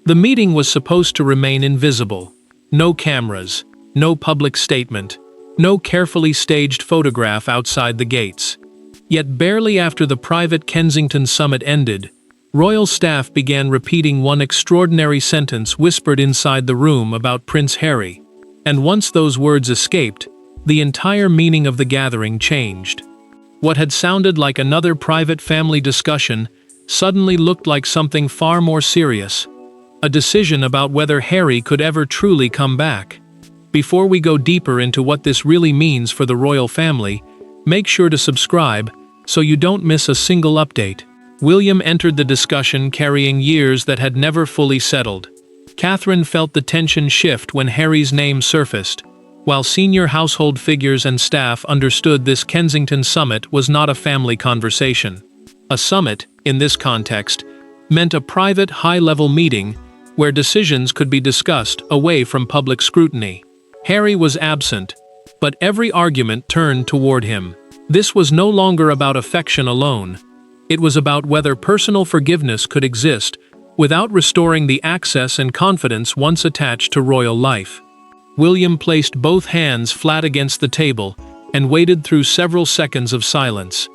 The meeting was supposed to remain invisible. No cameras, no public statement, no carefully staged photograph outside the gates. Yet barely after the private Kensington summit ended, royal staff began repeating one extraordinary sentence whispered inside the room about Prince Harry. And once those words escaped, the entire meaning of the gathering changed. What had sounded like another private family discussion suddenly looked like something far more serious. A decision about whether Harry could ever truly come back. Before we go deeper into what this really means for the royal family, make sure to subscribe so you don't miss a single update. William entered the discussion carrying years that had never fully settled. Catherine felt the tension shift when Harry's name surfaced, while senior household figures and staff understood this Kensington summit was not a family conversation. A summit, in this context, meant a private, high-level meeting where decisions could be discussed away from public scrutiny. Harry was absent, but every argument turned toward him. This was no longer about affection alone. It was about whether personal forgiveness could exist without restoring the access and confidence once attached to royal life. William placed both hands flat against the table and waited through several seconds of silence.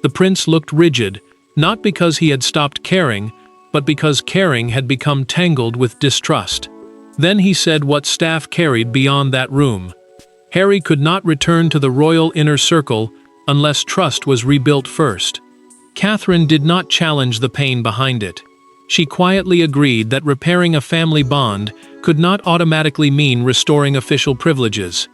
The prince looked rigid, not because he had stopped caring, but because caring had become tangled with distrust. Then he said what staff carried beyond that room. Harry could not return to the royal inner circle unless trust was rebuilt first. Catherine did not challenge the pain behind it. She quietly agreed that repairing a family bond could not automatically mean restoring official privileges,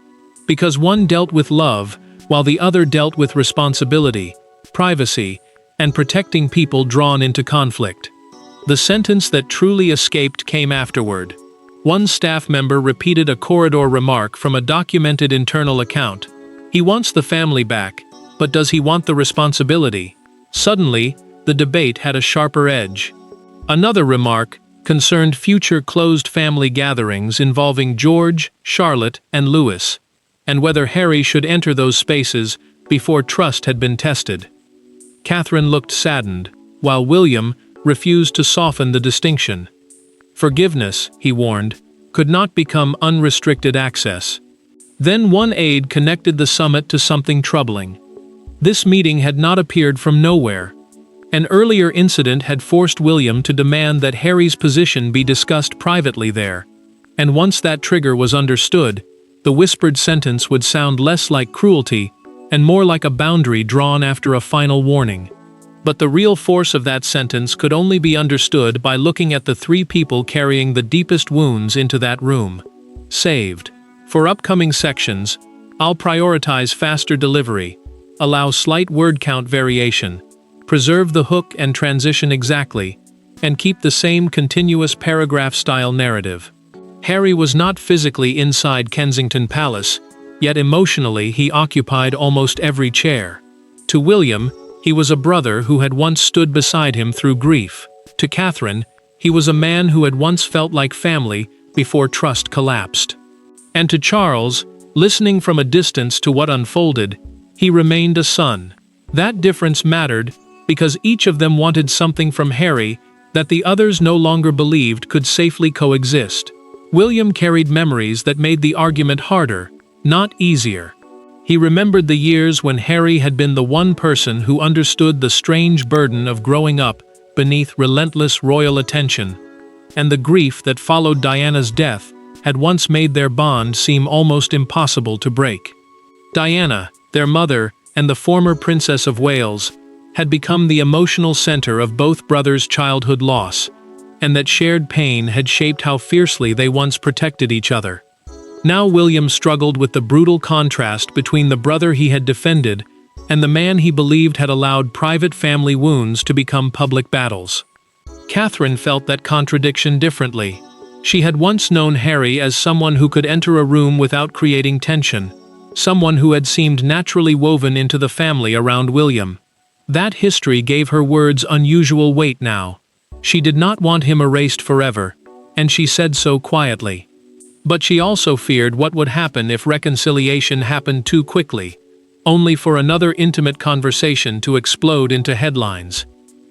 because one dealt with love while the other dealt with responsibility, privacy, and protecting people drawn into conflict. The sentence that truly escaped came afterward. One staff member repeated a corridor remark from a documented internal account. He wants the family back, but does he want the responsibility? Suddenly, the debate had a sharper edge. Another remark concerned future closed family gatherings involving George, Charlotte, and Louis, and whether Harry should enter those spaces before trust had been tested. Catherine looked saddened, while William refused to soften the distinction. Forgiveness, he warned, could not become unrestricted access. Then one aide connected the summit to something troubling. This meeting had not appeared from nowhere. An earlier incident had forced William to demand that Harry's position be discussed privately there. And once that trigger was understood, the whispered sentence would sound less like cruelty and more like a boundary drawn after a final warning. But the real force of that sentence could only be understood by looking at the three people carrying the deepest wounds into that room. Saved. For upcoming sections, I'll prioritize faster delivery, allow slight word count variation, preserve the hook and transition exactly, and keep the same continuous paragraph-style narrative. Harry was not physically inside Kensington Palace, yet emotionally he occupied almost every chair. To William, he was a brother who had once stood beside him through grief. To Catherine, he was a man who had once felt like family before trust collapsed. And to Charles, listening from a distance to what unfolded, he remained a son. That difference mattered because each of them wanted something from Harry that the others no longer believed could safely coexist. William carried memories that made the argument harder, not easier. He remembered the years when Harry had been the one person who understood the strange burden of growing up beneath relentless royal attention, and the grief that followed Diana's death had once made their bond seem almost impossible to break. Diana, their mother, and the former Princess of Wales, had become the emotional center of both brothers' childhood loss, and that shared pain had shaped how fiercely they once protected each other. Now William struggled with the brutal contrast between the brother he had defended and the man he believed had allowed private family wounds to become public battles. Catherine felt that contradiction differently. She had once known Harry as someone who could enter a room without creating tension, someone who had seemed naturally woven into the family around William. That history gave her words unusual weight now. She did not want him erased forever, and she said so quietly. But she also feared what would happen if reconciliation happened too quickly, only for another intimate conversation to explode into headlines.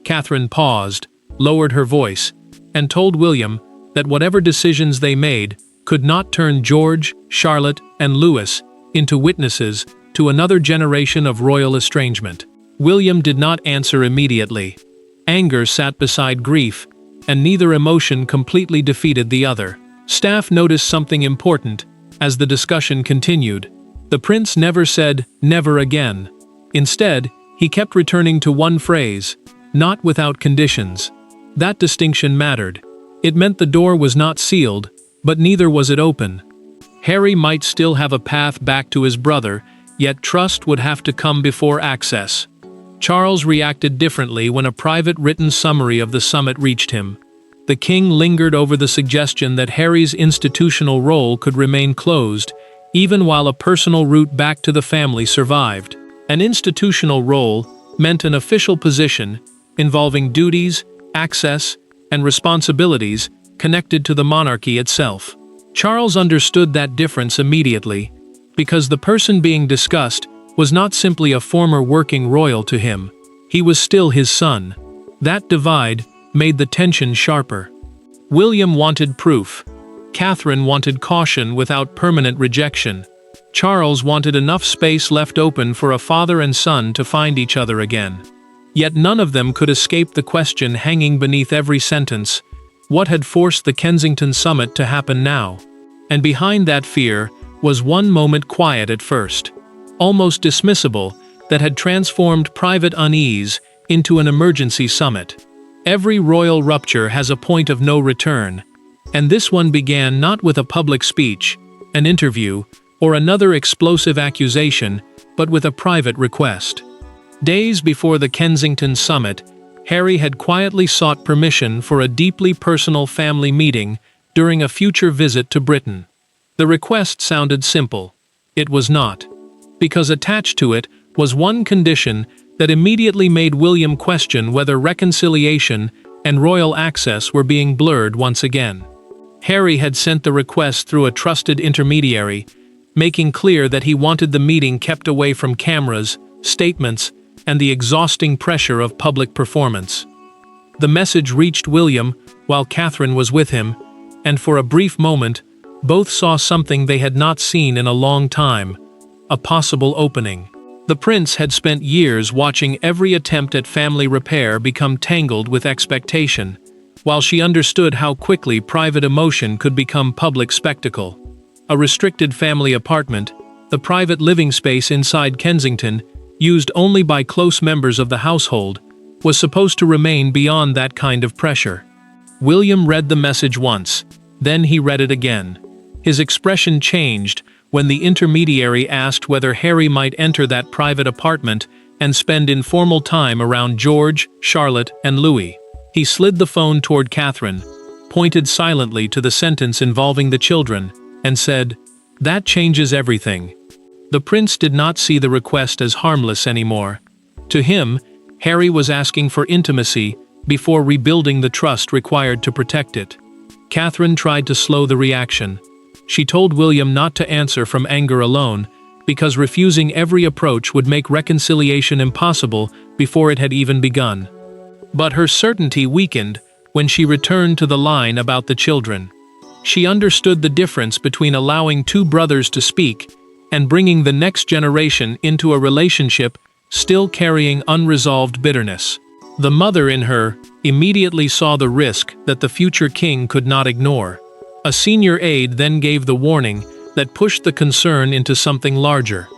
Catherine paused, lowered her voice, and told William that whatever decisions they made could not turn George, Charlotte, and Louis into witnesses to another generation of royal estrangement. William did not answer immediately. Anger sat beside grief, and neither emotion completely defeated the other. Staff noticed something important as the discussion continued. The prince never said, "Never again." Instead, he kept returning to one phrase, "Not without conditions." That distinction mattered. It meant the door was not sealed, but neither was it open. Harry might still have a path back to his brother, yet trust would have to come before access. Charles reacted differently when a private written summary of the summit reached him. The king lingered over the suggestion that Harry's institutional role could remain closed, even while a personal route back to the family survived. An institutional role meant an official position involving duties, access, and responsibilities connected to the monarchy itself. Charles understood that difference immediately, because the person being discussed was not simply a former working royal to him, he was still his son. That divide made the tension sharper. William wanted proof. Catherine wanted caution without permanent rejection. Charles wanted enough space left open for a father and son to find each other again. Yet none of them could escape the question hanging beneath every sentence: what had forced the Kensington summit to happen now? And behind that fear was one moment, quiet at first, almost dismissible, that had transformed private unease into an emergency summit. Every royal rupture has a point of no return, and this one began not with a public speech, an interview, or another explosive accusation, but with a private request. Days before the Kensington summit, Harry had quietly sought permission for a deeply personal family meeting during a future visit to Britain. The request sounded simple. It was not, because attached to it was one condition that immediately made William question whether reconciliation and royal access were being blurred once again. Harry had sent the request through a trusted intermediary, making clear that he wanted the meeting kept away from cameras, statements, and the exhausting pressure of public performance. The message reached William while Catherine was with him, and for a brief moment, both saw something they had not seen in a long time: a possible opening. The prince had spent years watching every attempt at family repair become tangled with expectation, while she understood how quickly private emotion could become public spectacle. A restricted family apartment, the private living space inside Kensington, used only by close members of the household, was supposed to remain beyond that kind of pressure. William read the message once, then he read it again. His expression changed when the intermediary asked whether Harry might enter that private apartment and spend informal time around George, Charlotte, and Louis. He slid the phone toward Catherine, pointed silently to the sentence involving the children, and said, "That changes everything." The prince did not see the request as harmless anymore. To him, Harry was asking for intimacy before rebuilding the trust required to protect it. Catherine tried to slow the reaction. She told William not to answer from anger alone, because refusing every approach would make reconciliation impossible before it had even begun. But her certainty weakened when she returned to the line about the children. She understood the difference between allowing two brothers to speak and bringing the next generation into a relationship still carrying unresolved bitterness. The mother in her immediately saw the risk that the future king could not ignore. A senior aide then gave the warning that pushed the concern into something larger.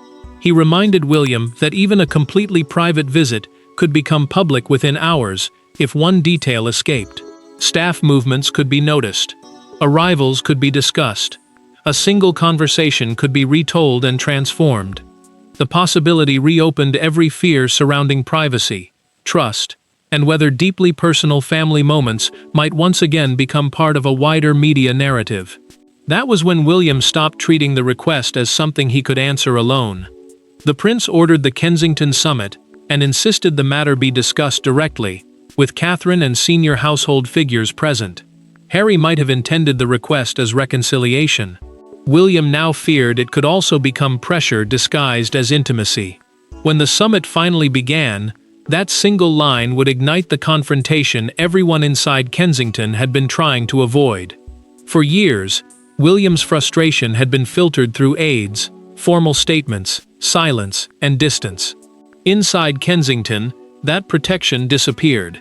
He reminded William that even a completely private visit could become public within hours if one detail escaped. Staff movements could be noticed. Arrivals could be discussed. A single conversation could be retold and transformed. The possibility reopened every fear surrounding privacy, trust, and whether deeply personal family moments might once again become part of a wider media narrative. That was when William stopped treating the request as something he could answer alone. The prince ordered the Kensington summit and insisted the matter be discussed directly, with Catherine and senior household figures present. Harry might have intended the request as reconciliation. William now feared it could also become pressure disguised as intimacy. When the summit finally began, that single line would ignite the confrontation everyone inside Kensington had been trying to avoid. For years, William's frustration had been filtered through aides, formal statements, silence, and distance. Inside Kensington, that protection disappeared.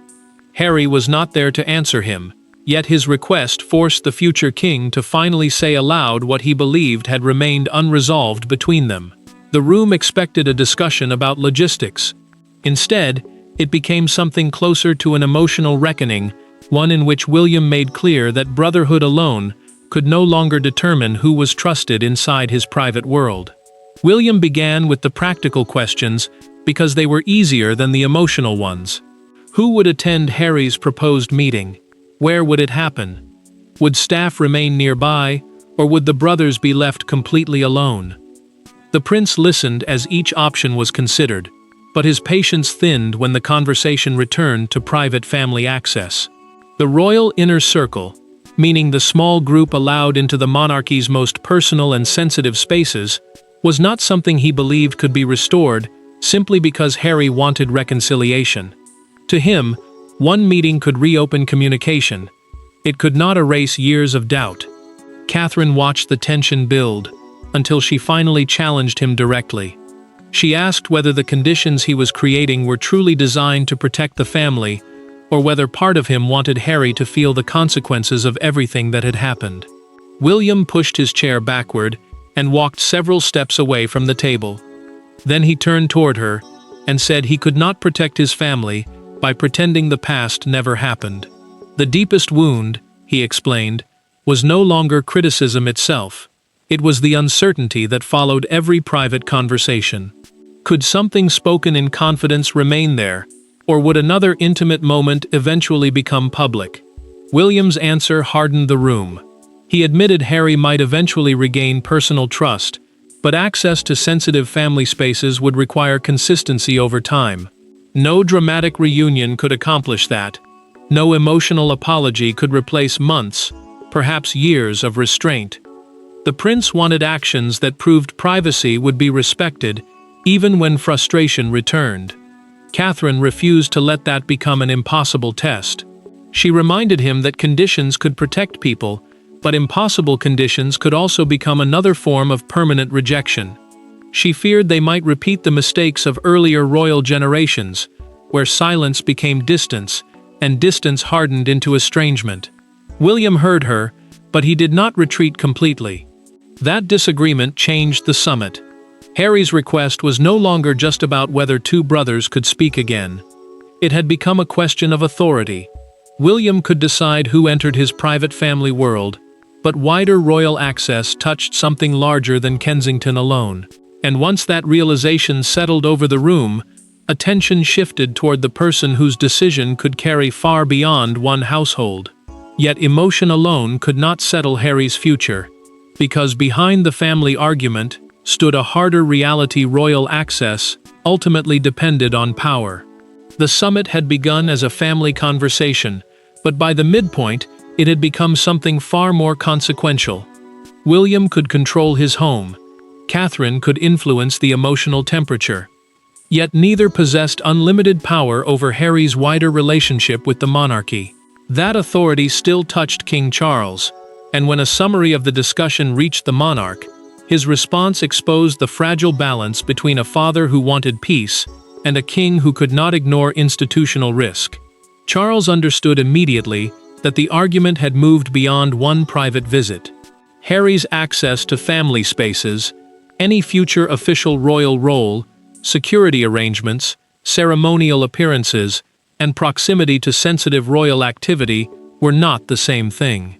Harry was not there to answer him, yet his request forced the future king to finally say aloud what he believed had remained unresolved between them. The room expected a discussion about logistics. Instead, it became something closer to an emotional reckoning, one in which William made clear that brotherhood alone could no longer determine who was trusted inside his private world. William began with the practical questions because they were easier than the emotional ones. Who would attend Harry's proposed meeting? Where would it happen? Would staff remain nearby, or would the brothers be left completely alone? The prince listened as each option was considered, but his patience thinned when the conversation returned to private family access. The royal inner circle, meaning the small group allowed into the monarchy's most personal and sensitive spaces, was not something he believed could be restored simply because Harry wanted reconciliation. To him, one meeting could reopen communication. It could not erase years of doubt. Catherine watched the tension build until she finally challenged him directly. She asked whether the conditions he was creating were truly designed to protect the family, or whether part of him wanted Harry to feel the consequences of everything that had happened. William pushed his chair backward and walked several steps away from the table. Then he turned toward her and said he could not protect his family by pretending the past never happened. The deepest wound, he explained, was no longer criticism itself. It was the uncertainty that followed every private conversation. Could something spoken in confidence remain there, or would another intimate moment eventually become public? William's answer hardened the room. He admitted Harry might eventually regain personal trust, but access to sensitive family spaces would require consistency over time. No dramatic reunion could accomplish that. No emotional apology could replace months, perhaps years of restraint. The prince wanted actions that proved privacy would be respected, even when frustration returned. Catherine refused to let that become an impossible test. She reminded him that conditions could protect people, but impossible conditions could also become another form of permanent rejection. She feared they might repeat the mistakes of earlier royal generations, where silence became distance, and distance hardened into estrangement. William heard her, but he did not retreat completely. That disagreement changed the summit. Harry's request was no longer just about whether two brothers could speak again. It had become a question of authority. William could decide who entered his private family world, but wider royal access touched something larger than Kensington alone. And once that realization settled over the room, attention shifted toward the person whose decision could carry far beyond one household. Yet emotion alone could not settle Harry's future, because behind the family argument stood a harder reality: royal access ultimately depended on power. The summit had begun as a family conversation, but by the midpoint, it had become something far more consequential. William could control his home. Catherine could influence the emotional temperature. Yet neither possessed unlimited power over Harry's wider relationship with the monarchy. That authority still touched King Charles, and when a summary of the discussion reached the monarch, his response exposed the fragile balance between a father who wanted peace and a king who could not ignore institutional risk. Charles understood immediately that the argument had moved beyond one private visit. Harry's access to family spaces, any future official royal role, security arrangements, ceremonial appearances, and proximity to sensitive royal activity were not the same thing.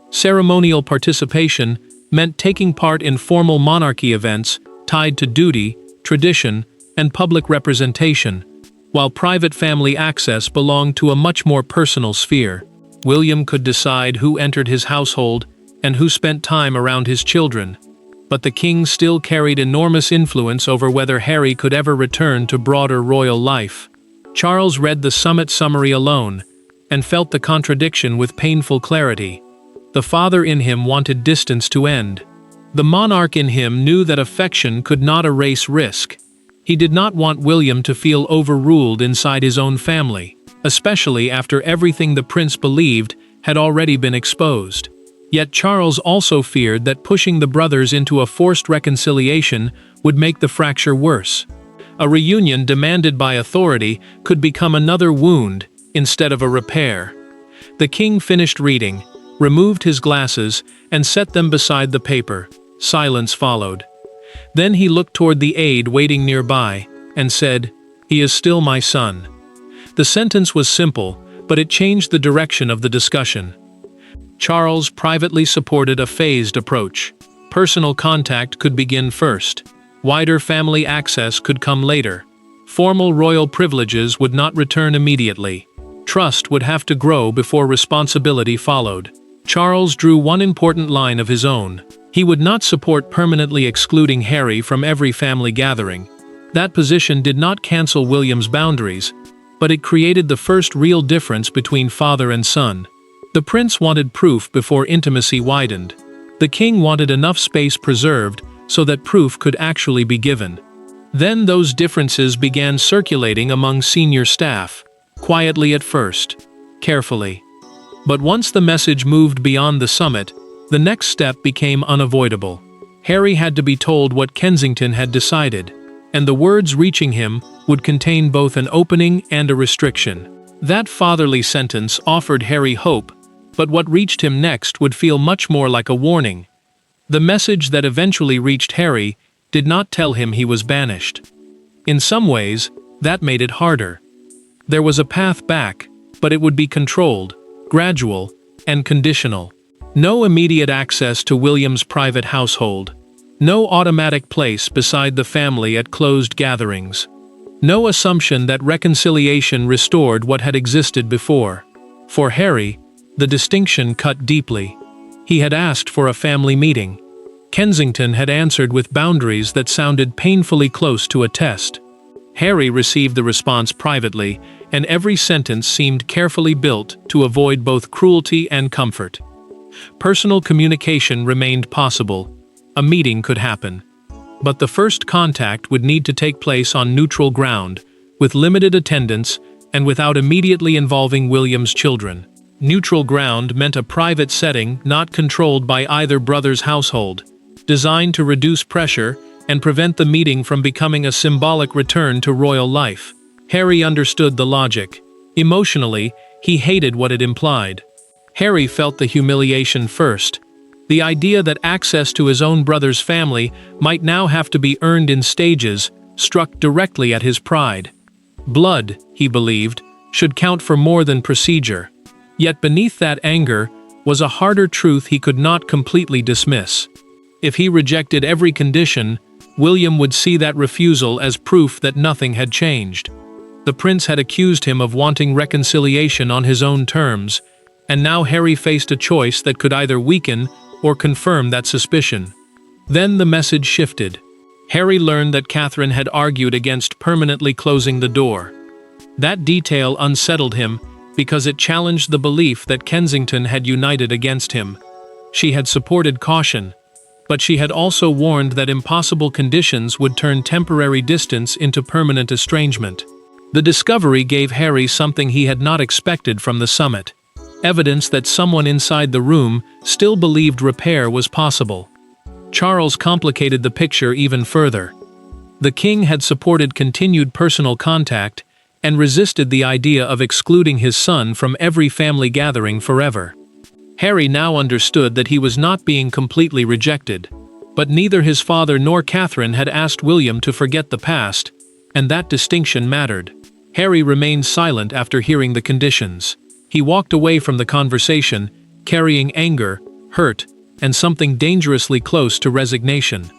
Ceremonial participation meant taking part in formal monarchy events tied to duty, tradition, and public representation, while private family access belonged to a much more personal sphere. William could decide who entered his household and who spent time around his children, but the king still carried enormous influence over whether Harry could ever return to broader royal life. Charles read the summit summary alone and felt the contradiction with painful clarity. The father in him wanted distance to end. The monarch in him knew that affection could not erase risk. He did not want William to feel overruled inside his own family, especially after everything the prince believed had already been exposed. Yet Charles also feared that pushing the brothers into a forced reconciliation would make the fracture worse. A reunion demanded by authority could become another wound instead of a repair. The king finished reading, removed his glasses, and set them beside the paper. Silence followed. Then he looked toward the aide waiting nearby, and said, "He is still my son." The sentence was simple, but it changed the direction of the discussion. Charles privately supported a phased approach. Personal contact could begin first. Wider family access could come later. Formal royal privileges would not return immediately. Trust would have to grow before responsibility followed. Charles drew one important line of his own. He would not support permanently excluding Harry from every family gathering. That position did not cancel William's boundaries, but it created the first real difference between father and son. The prince wanted proof before intimacy widened. The king wanted enough space preserved so that proof could actually be given. Then those differences began circulating among senior staff, quietly at first, carefully. But once the message moved beyond the summit, the next step became unavoidable. Harry had to be told what Kensington had decided, and the words reaching him would contain both an opening and a restriction. That fatherly sentence offered Harry hope, but what reached him next would feel much more like a warning. The message that eventually reached Harry did not tell him he was banished. In some ways, that made it harder. There was a path back, but it would be controlled, gradual, and conditional. No immediate access to William's private household. No automatic place beside the family at closed gatherings. No assumption that reconciliation restored what had existed before. For Harry, the distinction cut deeply. He had asked for a family meeting. Kensington had answered with boundaries that sounded painfully close to a test. Harry received the response privately, and every sentence seemed carefully built to avoid both cruelty and comfort. Personal communication remained possible. A meeting could happen. But the first contact would need to take place on neutral ground, with limited attendance and without immediately involving William's children. Neutral ground meant a private setting not controlled by either brother's household, designed to reduce pressure and prevent the meeting from becoming a symbolic return to royal life. Harry understood the logic. Emotionally, he hated what it implied. Harry felt the humiliation first. The idea that access to his own brother's family might now have to be earned in stages struck directly at his pride. Blood, he believed, should count for more than procedure. Yet beneath that anger was a harder truth he could not completely dismiss. If he rejected every condition, William would see that refusal as proof that nothing had changed. The prince had accused him of wanting reconciliation on his own terms, and now Harry faced a choice that could either weaken or confirm that suspicion. Then the message shifted. Harry learned that Catherine had argued against permanently closing the door. That detail unsettled him because it challenged the belief that Kensington had united against him. She had supported caution, but she had also warned that impossible conditions would turn temporary distance into permanent estrangement. The discovery gave Harry something he had not expected from the summit: evidence that someone inside the room still believed repair was possible. Charles complicated the picture even further. The king had supported continued personal contact and resisted the idea of excluding his son from every family gathering forever. Harry now understood that he was not being completely rejected, but neither his father nor Catherine had asked William to forget the past, and that distinction mattered. Harry remained silent after hearing the conditions. He walked away from the conversation, carrying anger, hurt, and something dangerously close to resignation.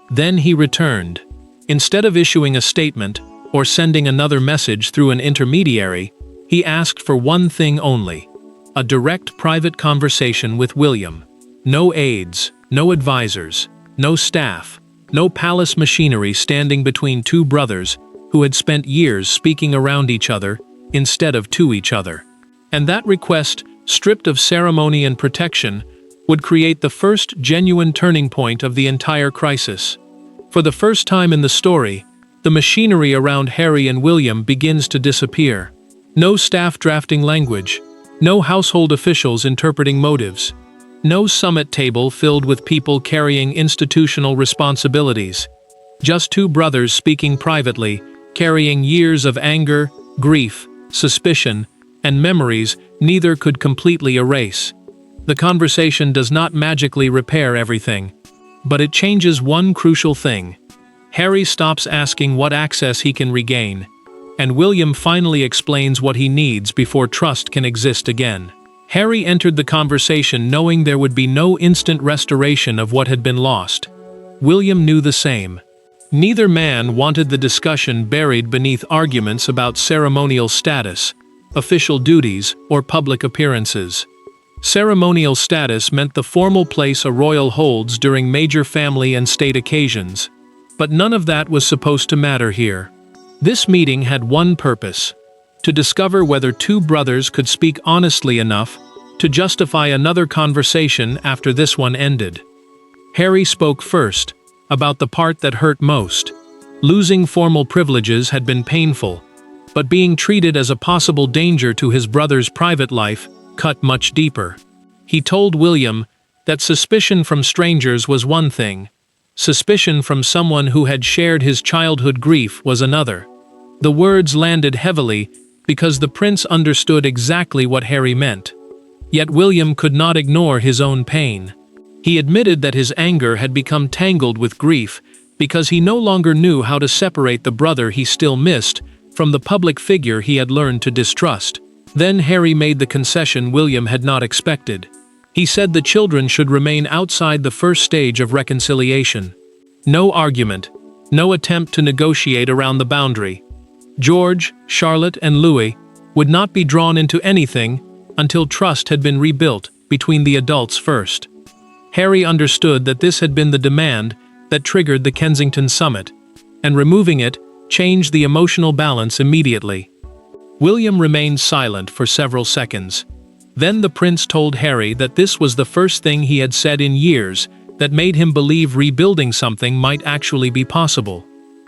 Then he returned. Instead of issuing a statement or sending another message through an intermediary, he asked for one thing only: a direct private conversation with William. No aides, no advisors, no staff, no palace machinery standing between two brothers who had spent years speaking around each other instead of to each other. And that request, stripped of ceremony and protection, would create the first genuine turning point of the entire crisis. For the first time in the story, the machinery around Harry and William begins to disappear. No staff drafting language, no household officials interpreting motives. No summit table filled with people carrying institutional responsibilities. Just two brothers speaking privately, carrying years of anger, grief, suspicion, and memories neither could completely erase. The conversation does not magically repair everything, but it changes one crucial thing. Harry stops asking what access he can regain, and William finally explains what he needs before trust can exist again. Harry entered the conversation knowing there would be no instant restoration of what had been lost. William knew the same. Neither man wanted the discussion buried beneath arguments about ceremonial status, official duties, or public appearances. Ceremonial status meant the formal place a royal holds during major family and state occasions. But none of that was supposed to matter here. This meeting had one purpose: to discover whether two brothers could speak honestly enough to justify another conversation after this one ended. Harry spoke first, about the part that hurt most. Losing formal privileges had been painful, but being treated as a possible danger to his brother's private life cut much deeper. He told William that suspicion from strangers was one thing. Suspicion from someone who had shared his childhood grief was another. The words landed heavily because the prince understood exactly what Harry meant. Yet William could not ignore his own pain. He admitted that his anger had become tangled with grief because he no longer knew how to separate the brother he still missed from the public figure he had learned to distrust. Then Harry made the concession William had not expected. He said the children should remain outside the first stage of reconciliation. No argument, no attempt to negotiate around the boundary. George, Charlotte, and Louis would not be drawn into anything until trust had been rebuilt between the adults first. Harry understood that this had been the demand that triggered the Kensington summit, and removing it changed the emotional balance immediately. William remained silent for several seconds. Then the prince told Harry that this was the first thing he had said in years that made him believe rebuilding something might actually be possible.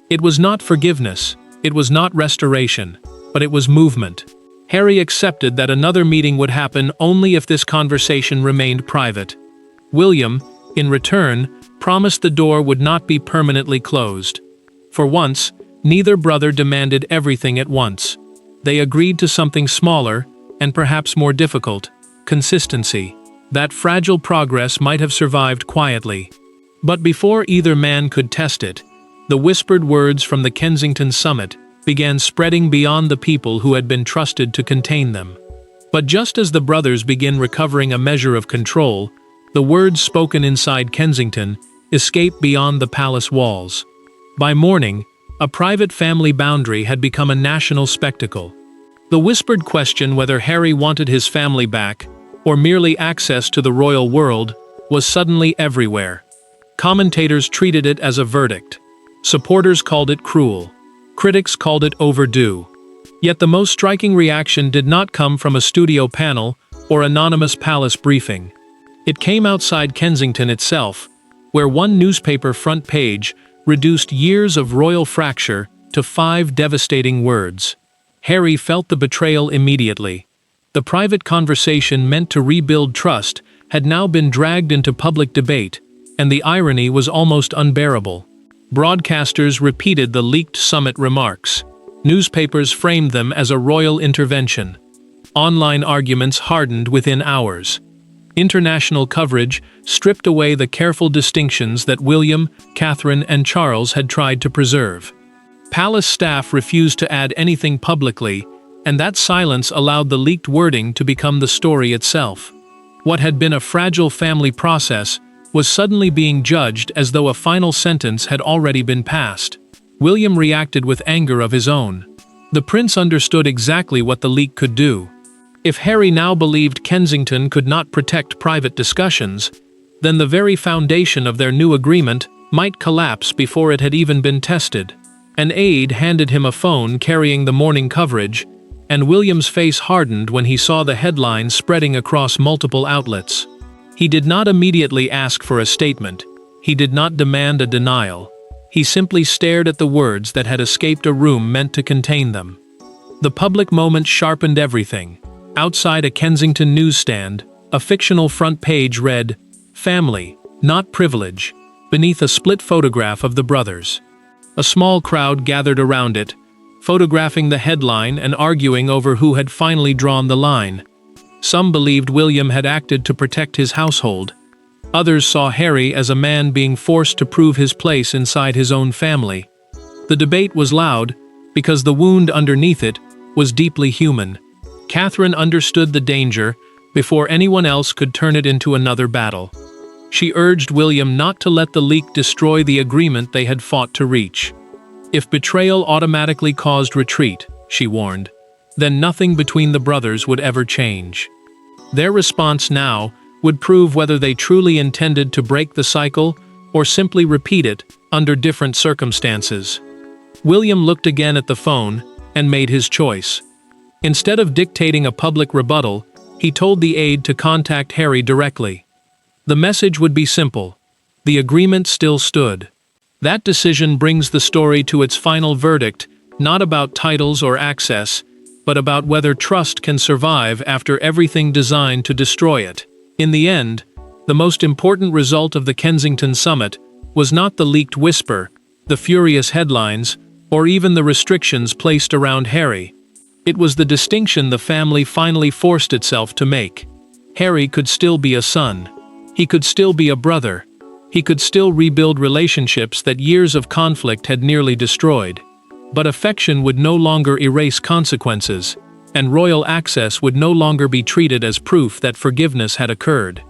It was not forgiveness, it was not restoration, but it was movement. Harry accepted that another meeting would happen only if this conversation remained private. William, in return, promised the door would not be permanently closed. For once, neither brother demanded everything at once. They agreed to something smaller, and perhaps more difficult: consistency. That fragile progress might have survived quietly. But before either man could test it, the whispered words from the Kensington summit began spreading beyond the people who had been trusted to contain them. But just as the brothers began recovering a measure of control, the words spoken inside Kensington escaped beyond the palace walls. By morning, a private family boundary had become a national spectacle. The whispered question whether Harry wanted his family back, or merely access to the royal world, was suddenly everywhere. Commentators treated it as a verdict. Supporters called it cruel. Critics called it overdue. Yet the most striking reaction did not come from a studio panel or anonymous palace briefing. It came outside Kensington itself, where one newspaper front page reduced years of royal fracture to 5 devastating words. Harry felt the betrayal immediately. The private conversation meant to rebuild trust had now been dragged into public debate, and the irony was almost unbearable. Broadcasters repeated the leaked summit remarks. Newspapers framed them as a royal intervention. Online arguments hardened within hours. International coverage stripped away the careful distinctions that William, Catherine, and Charles had tried to preserve. Palace staff refused to add anything publicly, and that silence allowed the leaked wording to become the story itself. What had been a fragile family process was suddenly being judged as though a final sentence had already been passed. William reacted with anger of his own. The prince understood exactly what the leak could do. If Harry now believed Kensington could not protect private discussions, then the very foundation of their new agreement might collapse before it had even been tested. An aide handed him a phone carrying the morning coverage, and William's face hardened when he saw the headlines spreading across multiple outlets. He did not immediately ask for a statement. He did not demand a denial. He simply stared at the words that had escaped a room meant to contain them. The public moment sharpened everything. Outside a Kensington newsstand, A fictional front page read, "Family, not privilege," beneath a split photograph of the brothers. A small crowd gathered around it, photographing the headline and arguing over who had finally drawn the line. Some believed William had acted to protect his household. Others saw Harry as a man being forced to prove his place inside his own family. The debate was loud, because the wound underneath it was deeply human. Catherine understood the danger before anyone else could turn it into another battle. She urged William not to let the leak destroy the agreement they had fought to reach. If betrayal automatically caused retreat, she warned, then nothing between the brothers would ever change. Their response now would prove whether they truly intended to break the cycle or simply repeat it under different circumstances. William looked again at the phone and made his choice. Instead of dictating a public rebuttal, he told the aide to contact Harry directly. The message would be simple: the agreement still stood. That decision brings the story to its final verdict, not about titles or access, but about whether trust can survive after everything designed to destroy it. In the end, the most important result of the Kensington summit was not the leaked whisper, the furious headlines, or even the restrictions placed around Harry. It was the distinction the family finally forced itself to make. Harry could still be a son. He could still be a brother. He could still rebuild relationships that years of conflict had nearly destroyed. But affection would no longer erase consequences, and royal access would no longer be treated as proof that forgiveness had occurred.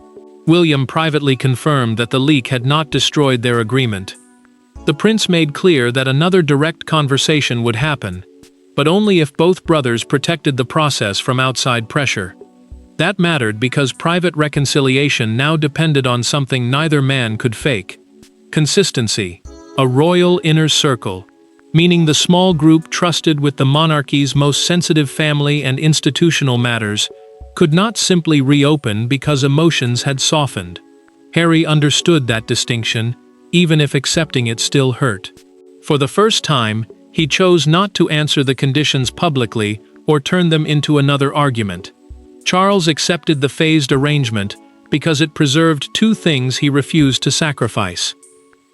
William privately confirmed that the leak had not destroyed their agreement. The prince made clear that another direct conversation would happen, but only if both brothers protected the process from outside pressure. That mattered because private reconciliation now depended on something neither man could fake: consistency, a royal inner circle, meaning the small group trusted with the monarchy's most sensitive family and institutional matters could not simply reopen because emotions had softened. Harry understood that distinction, even if accepting it still hurt. For the first time, he chose not to answer the conditions publicly or turn them into another argument. Charles accepted the phased arrangement because it preserved two things he refused to sacrifice.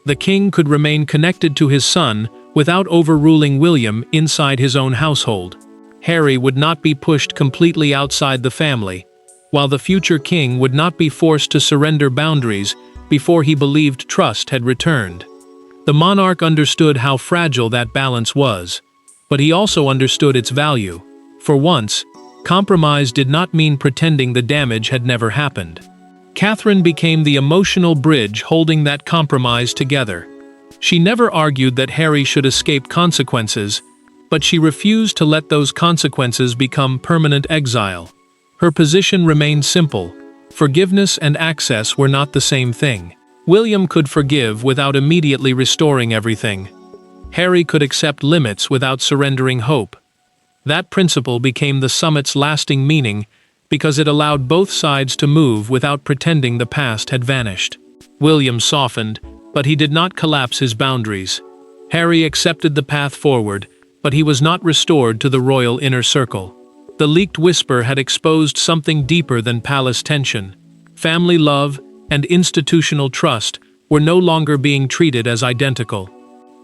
The king could remain connected to his son without overruling William inside his own household. Harry would not be pushed completely outside the family, while the future king would not be forced to surrender boundaries before he believed trust had returned. The monarch understood how fragile that balance was, but he also understood its value. For once, compromise did not mean pretending the damage had never happened. Catherine became the emotional bridge holding that compromise together. She never argued that Harry should escape consequences, but she refused to let those consequences become permanent exile. Her position remained simple: forgiveness and access were not the same thing. William could forgive without immediately restoring everything. Harry could accept limits without surrendering hope. That principle became the summit's lasting meaning because it allowed both sides to move without pretending the past had vanished. William softened, but he did not collapse his boundaries. Harry accepted the path forward, but he was not restored to the royal inner circle. The leaked whisper had exposed something deeper than palace tension. Family love and institutional trust were no longer being treated as identical.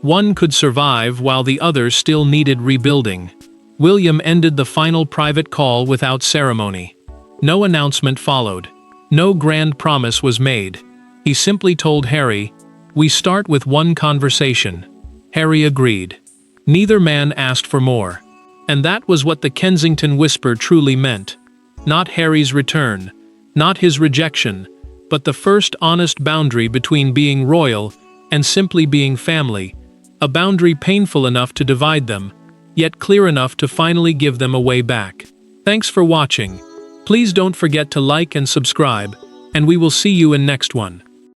One could survive while the other still needed rebuilding. William ended the final private call without ceremony. No announcement followed. No grand promise was made. He simply told Harry, "We start with one conversation." Harry agreed. Neither man asked for more. And that was what the Kensington whisper truly meant. Not Harry's return, not his rejection, but the first honest boundary between being royal and simply being family, a boundary painful enough to divide them, yet clear enough to finally give them a way back. Thanks for watching. Please don't forget to like and subscribe, and we will see you in next one.